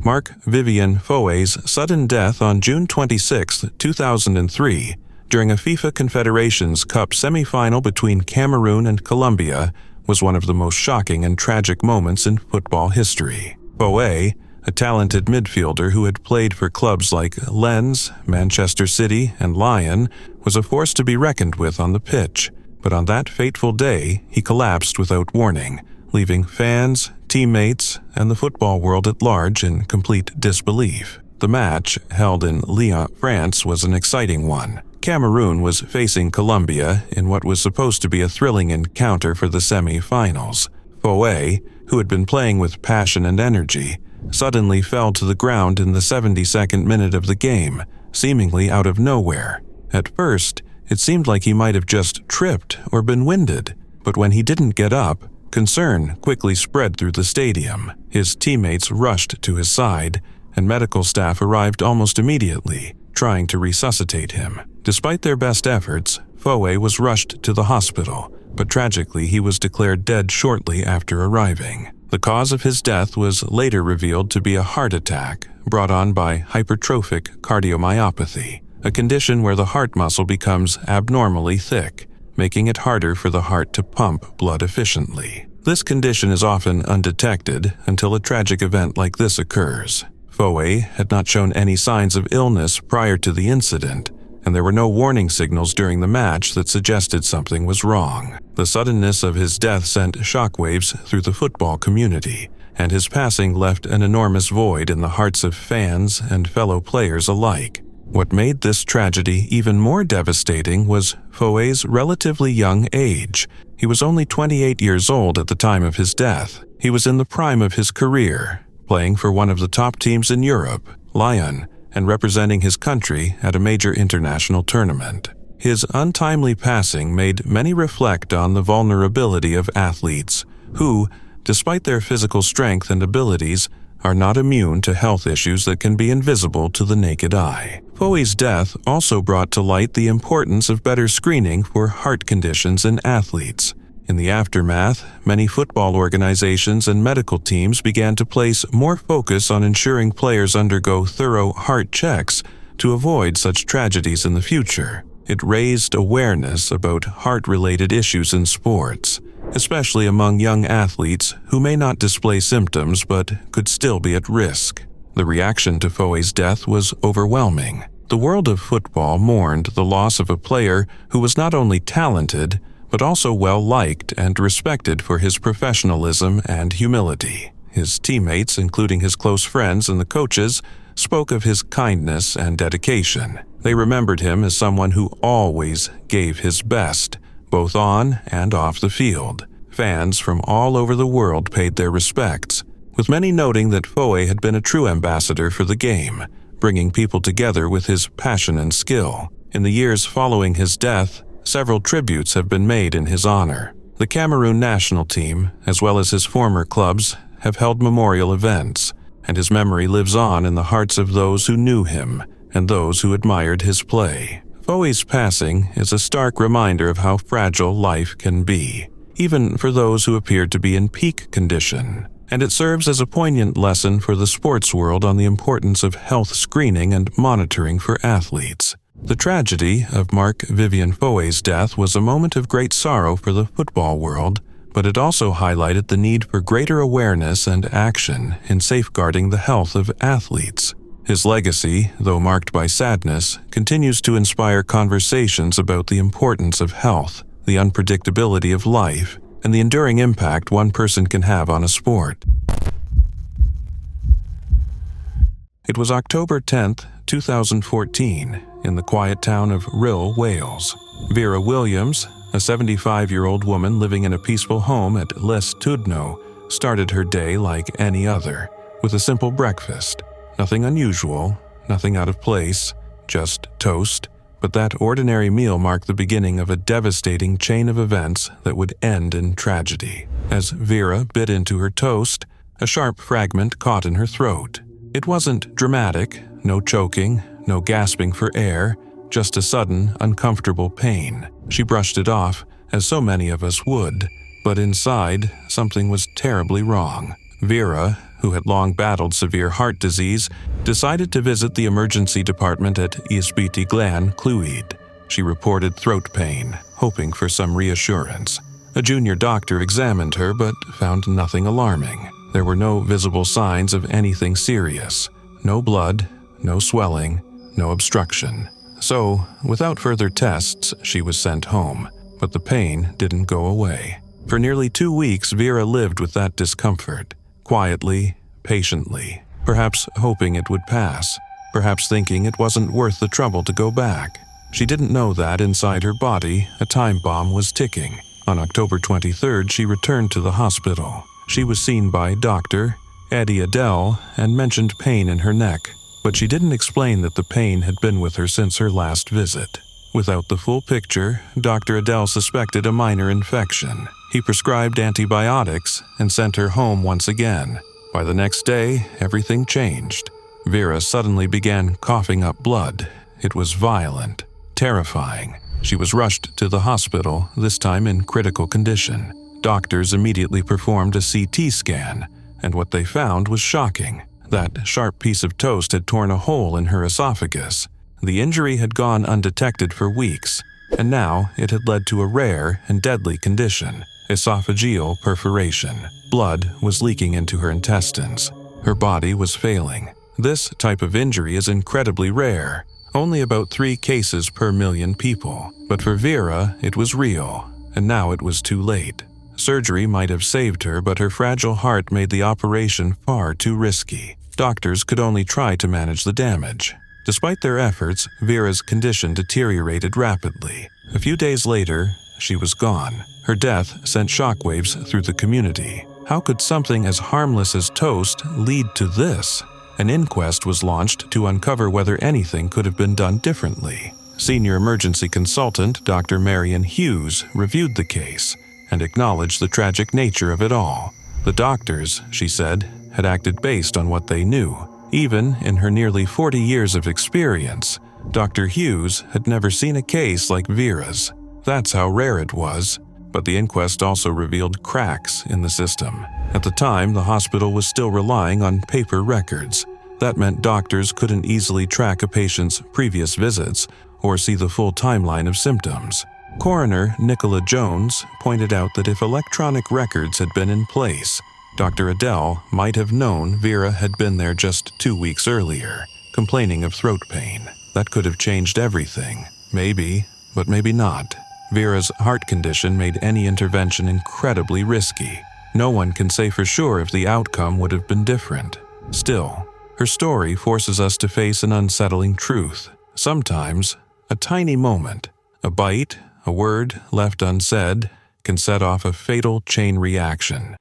Mark-Vivien Foe's sudden death on June 26, 2003, during a FIFA Confederations Cup semi-final between Cameroon and Colombia, was one of the most shocking and tragic moments in football history. Foe, a talented midfielder who had played for clubs like Lens, Manchester City, and Lyon, was a force to be reckoned with on the pitch. But on that fateful day, he collapsed without warning, leaving fans, teammates, and the football world at large in complete disbelief. The match, held in Lyon, France, was an exciting one. Cameroon was facing Colombia in what was supposed to be a thrilling encounter for the semi-finals. Foe, who had been playing with passion and energy, suddenly fell to the ground in the 72nd minute of the game, seemingly out of nowhere. At first, it seemed like he might have just tripped or been winded, but when he didn't get up, concern quickly spread through the stadium. His teammates rushed to his side, and medical staff arrived almost immediately, trying to resuscitate him. Despite their best efforts, Foe was rushed to the hospital, but tragically he was declared dead shortly after arriving. The cause of his death was later revealed to be a heart attack brought on by hypertrophic cardiomyopathy, a condition where the heart muscle becomes abnormally thick, making it harder for the heart to pump blood efficiently. This condition is often undetected until a tragic event like this occurs. Foe had not shown any signs of illness prior to the incident, and there were no warning signals during the match that suggested something was wrong. The suddenness of his death sent shockwaves through the football community, and his passing left an enormous void in the hearts of fans and fellow players alike. What made this tragedy even more devastating was Foe's relatively young age. He was only 28 years old at the time of his death. He was in the prime of his career, playing for one of the top teams in Europe, Lyon, and representing his country at a major international tournament. His untimely passing made many reflect on the vulnerability of athletes who, despite their physical strength and abilities, are not immune to health issues that can be invisible to the naked eye. Foe's death also brought to light the importance of better screening for heart conditions in athletes. In the aftermath, many football organizations and medical teams began to place more focus on ensuring players undergo thorough heart checks to avoid such tragedies in the future. It raised awareness about heart-related issues in sports, especially among young athletes who may not display symptoms but could still be at risk. The reaction to Foe's death was overwhelming. The world of football mourned the loss of a player who was not only talented, but also well-liked and respected for his professionalism and humility. His teammates, including his close friends and the coaches, spoke of his kindness and dedication. They remembered him as someone who always gave his best, both on and off the field. Fans from all over the world paid their respects, with many noting that Foe had been a true ambassador for the game, bringing people together with his passion and skill. In the years following his death, several tributes have been made in his honor. The Cameroon national team, as well as his former clubs, have held memorial events, and his memory lives on in the hearts of those who knew him and those who admired his play. Foe's passing is a stark reminder of how fragile life can be, even for those who appeared to be in peak condition, and it serves as a poignant lesson for the sports world on the importance of health screening and monitoring for athletes. The tragedy of Mark-Vivien Foe's death was a moment of great sorrow for the football world, but it also highlighted the need for greater awareness and action in safeguarding the health of athletes. His legacy, though marked by sadness, continues to inspire conversations about the importance of health, the unpredictability of life, and the enduring impact one person can have on a sport. It was October 10, 2014, in the quiet town of Rhyl, Wales. Vera Williams, a 75-year-old woman living in a peaceful home at Les Tudno, started her day like any other, with a simple breakfast. Nothing unusual, nothing out of place, just toast. But that ordinary meal marked the beginning of a devastating chain of events that would end in tragedy. As Vera bit into her toast, a sharp fragment caught in her throat. It wasn't dramatic, no choking, no gasping for air, just a sudden, uncomfortable pain. She brushed it off, as so many of us would, but inside, something was terribly wrong. Vera, who had long battled severe heart disease, decided to visit the emergency department at Ysbyty Glan, Clwyd. She reported throat pain, hoping for some reassurance. A junior doctor examined her but found nothing alarming. There were no visible signs of anything serious. No blood, no swelling, no obstruction. So, without further tests, she was sent home. But the pain didn't go away. For nearly 2 weeks, Vera lived with that discomfort. Quietly, patiently, perhaps hoping it would pass, perhaps thinking it wasn't worth the trouble to go back. She didn't know that inside her body, a time bomb was ticking. On October 23rd, she returned to the hospital. She was seen by Dr. Eddie Adele and mentioned pain in her neck, but she didn't explain that the pain had been with her since her last visit. Without the full picture, Dr. Adele suspected a minor infection. He prescribed antibiotics and sent her home once again. By the next day, everything changed. Vera suddenly began coughing up blood. It was violent, terrifying. She was rushed to the hospital, this time in critical condition. Doctors immediately performed a CT scan, and what they found was shocking. That sharp piece of toast had torn a hole in her esophagus. The injury had gone undetected for weeks, and now it had led to a rare and deadly condition, esophageal perforation. Blood was leaking into her intestines. Her body was failing. This type of injury is incredibly rare, only about 3 cases per million people. But for Vera, it was real, and now it was too late. Surgery might have saved her, but her fragile heart made the operation far too risky. Doctors could only try to manage the damage. Despite their efforts, Vera's condition deteriorated rapidly. A few days later, she was gone. Her death sent shockwaves through the community. How could something as harmless as toast lead to this? An inquest was launched to uncover whether anything could have been done differently. Senior emergency consultant Dr. Marion Hughes reviewed the case and acknowledged the tragic nature of it all. The doctors, she said, had acted based on what they knew. Even in her nearly 40 years of experience, Dr. Hughes had never seen a case like Vera's. That's how rare it was. But the inquest also revealed cracks in the system. At the time, the hospital was still relying on paper records. That meant doctors couldn't easily track a patient's previous visits or see the full timeline of symptoms. Coroner Nicola Jones pointed out that if electronic records had been in place, Dr. Adele might have known Vera had been there just 2 weeks earlier, complaining of throat pain. That could have changed everything. Maybe, but maybe not. Vera's heart condition made any intervention incredibly risky. No one can say for sure if the outcome would have been different. Still, her story forces us to face an unsettling truth. Sometimes, a tiny moment, a bite, a word left unsaid, can set off a fatal chain reaction.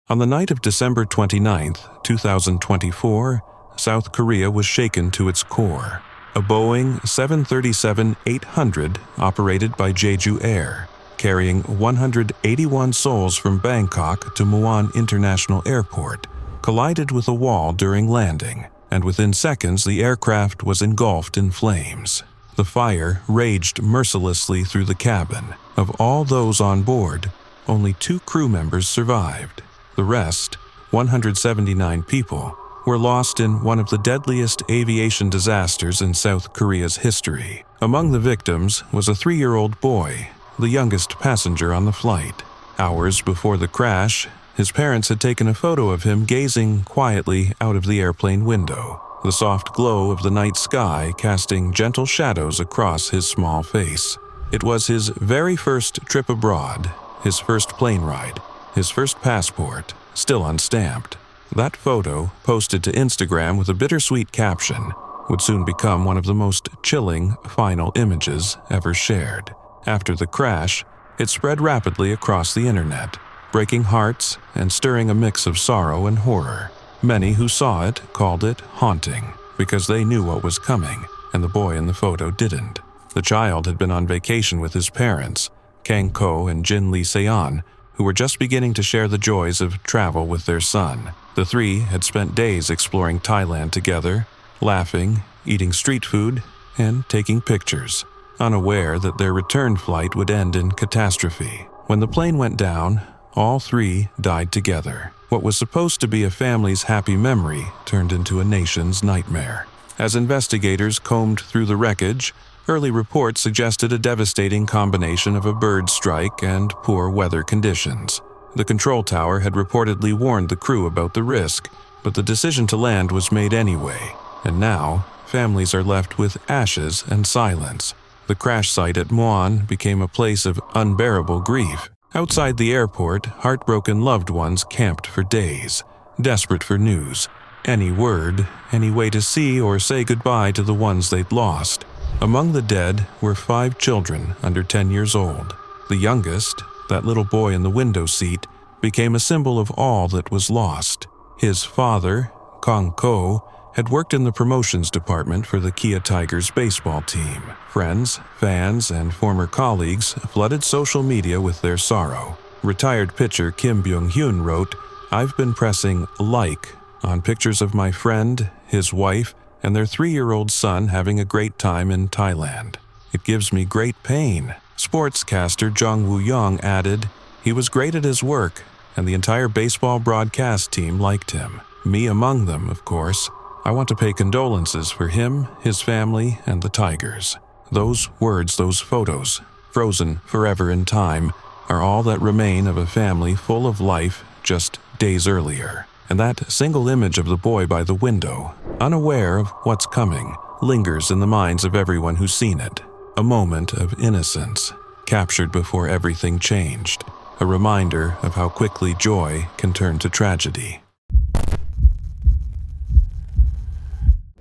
On the night of December 29, 2024, South Korea was shaken to its core. A Boeing 737-800 operated by Jeju Air, carrying 181 souls from Bangkok to Muan International Airport, collided with a wall during landing, and within seconds the aircraft was engulfed in flames. The fire raged mercilessly through the cabin. Of all those on board, only 2 crew members survived. The rest, 179 people, were lost in one of the deadliest aviation disasters in South Korea's history. Among the victims was a 3-year-old boy, the youngest passenger on the flight. Hours before the crash, his parents had taken a photo of him gazing quietly out of the airplane window, the soft glow of the night sky casting gentle shadows across his small face. It was his very first trip abroad, his first plane ride, his first passport, still unstamped. That photo, posted to Instagram with a bittersweet caption, would soon become one of the most chilling final images ever shared. After the crash, it spread rapidly across the internet, breaking hearts and stirring a mix of sorrow and horror. Many who saw it called it haunting, because they knew what was coming, and the boy in the photo didn't. The child had been on vacation with his parents, Kang Ko and Jin Lee Seon, who were just beginning to share the joys of travel with their son. The 3 had spent days exploring Thailand together, laughing, eating street food, and taking pictures, unaware that their return flight would end in catastrophe. When the plane went down, all 3 died together. What was supposed to be a family's happy memory turned into a nation's nightmare. As investigators combed through the wreckage, early reports suggested a devastating combination of a bird strike and poor weather conditions. The control tower had reportedly warned the crew about the risk, but the decision to land was made anyway, and now families are left with ashes and silence. The crash site at Muan became a place of unbearable grief. Outside the airport, heartbroken loved ones camped for days, desperate for news. Any word, any way to see or say goodbye to the ones they'd lost. Among the dead were 5 children under 10 years old. The youngest, that little boy in the window seat, became a symbol of all that was lost. His father, Kang Ko, had worked in the promotions department for the Kia Tigers baseball team. Friends, fans, and former colleagues flooded social media with their sorrow. Retired pitcher Kim Byung-hyun wrote, "I've been pressing like on pictures of my friend, his wife, and their 3-year-old son having a great time in Thailand. It gives me great pain." Sportscaster Jung Woo-young added, "He was great at his work, and the entire baseball broadcast team liked him. Me among them, of course. I want to pay condolences for him, his family, and the Tigers." Those words, those photos, frozen forever in time, are all that remain of a family full of life just days earlier. And that single image of the boy by the window, unaware of what's coming, lingers in the minds of everyone who's seen it. A moment of innocence, captured before everything changed. A reminder of how quickly joy can turn to tragedy.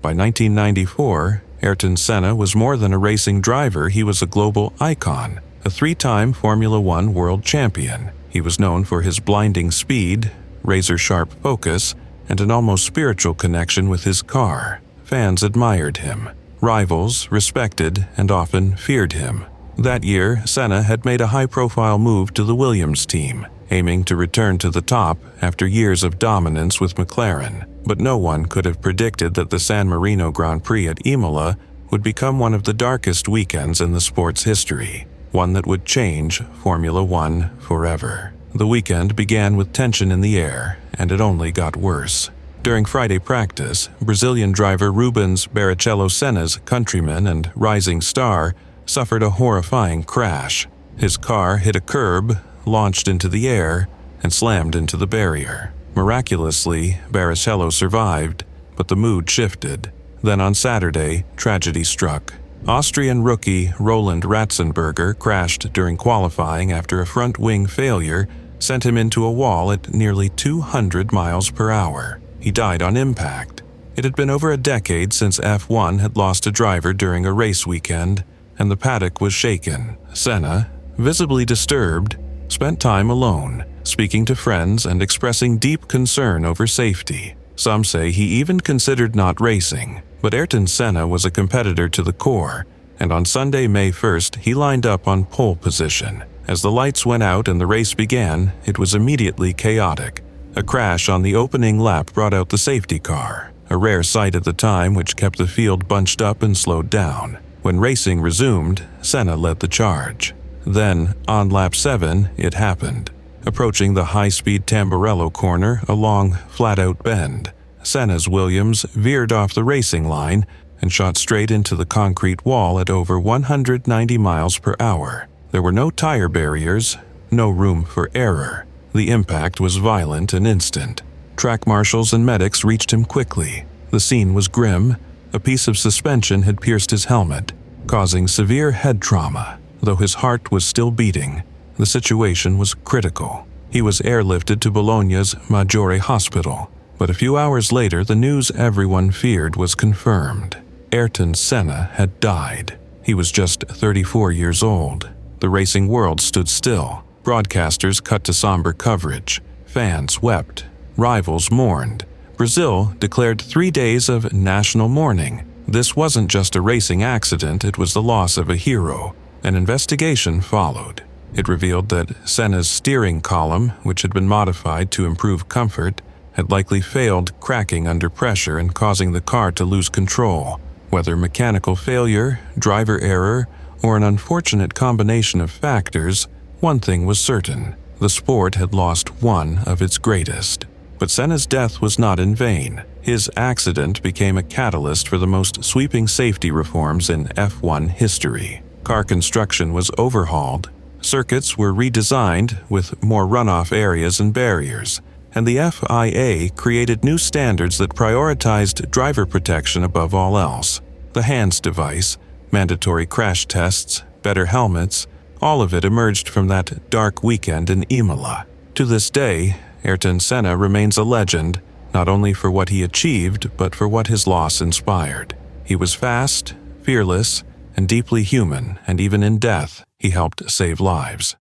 By 1994, Ayrton Senna was more than a racing driver, he was a global icon, a 3-time Formula One world champion. He was known for his blinding speed, razor-sharp focus, and an almost spiritual connection with his car. fans admired him. Rivals respected and often feared him. That year, Senna had made a high-profile move to the Williams team, aiming to return to the top after years of dominance with McLaren. But no one could have predicted that the San Marino Grand Prix at Imola would become one of the darkest weekends in the sport's history, one that would change Formula One forever. The weekend began with tension in the air, and it only got worse. During Friday practice, Brazilian driver Rubens Barrichello Senna's countryman and rising star suffered a horrifying crash. His car hit a curb, launched into the air, and slammed into the barrier. Miraculously, Barrichello survived, but the mood shifted. Then on Saturday, tragedy struck. Austrian rookie Roland Ratzenberger crashed during qualifying after a front wing failure sent him into a wall at nearly 200 miles per hour. He died on impact. It had been over a decade since F1 had lost a driver during a race weekend, and the paddock was shaken. Senna, visibly disturbed, spent time alone, speaking to friends and expressing deep concern over safety. Some say he even considered not racing, but Ayrton Senna was a competitor to the core, and on Sunday, May 1st, he lined up on pole position. As the lights went out and the race began, it was immediately chaotic. A crash on the opening lap brought out the safety car, a rare sight at the time which kept the field bunched up and slowed down. When racing resumed, Senna led the charge. Then, on lap 7, it happened. Approaching the high-speed Tamburello corner along flat-out bend, Senna's Williams veered off the racing line and shot straight into the concrete wall at over 190 miles per hour. There were no tire barriers, no room for error. The impact was violent and instant. Track marshals and medics reached him quickly. The scene was grim. A piece of suspension had pierced his helmet, causing severe head trauma. Though his heart was still beating, the situation was critical. He was airlifted to Bologna's Maggiore Hospital, but a few hours later the news everyone feared was confirmed. Ayrton Senna had died. He was just 34 years old. The racing world stood still. Broadcasters cut to somber coverage. Fans wept. Rivals mourned. Brazil declared 3 days of national mourning. This wasn't just a racing accident, it was the loss of a hero. An investigation followed. It revealed that Senna's steering column, which had been modified to improve comfort, had likely failed, cracking under pressure and causing the car to lose control. Whether mechanical failure, driver error, or an unfortunate combination of factors, one thing was certain: the sport had lost one of its greatest. But Senna's death was not in vain. His accident became a catalyst for the most sweeping safety reforms in F1 history. Car construction was overhauled, circuits were redesigned with more runoff areas and barriers, and the FIA created new standards that prioritized driver protection above all else. The HANS device, mandatory crash tests, better helmets, all of it emerged from that dark weekend in Imola. To this day, Ayrton Senna remains a legend, not only for what he achieved, but for what his loss inspired. He was fast, fearless, and deeply human, and even in death, he helped save lives.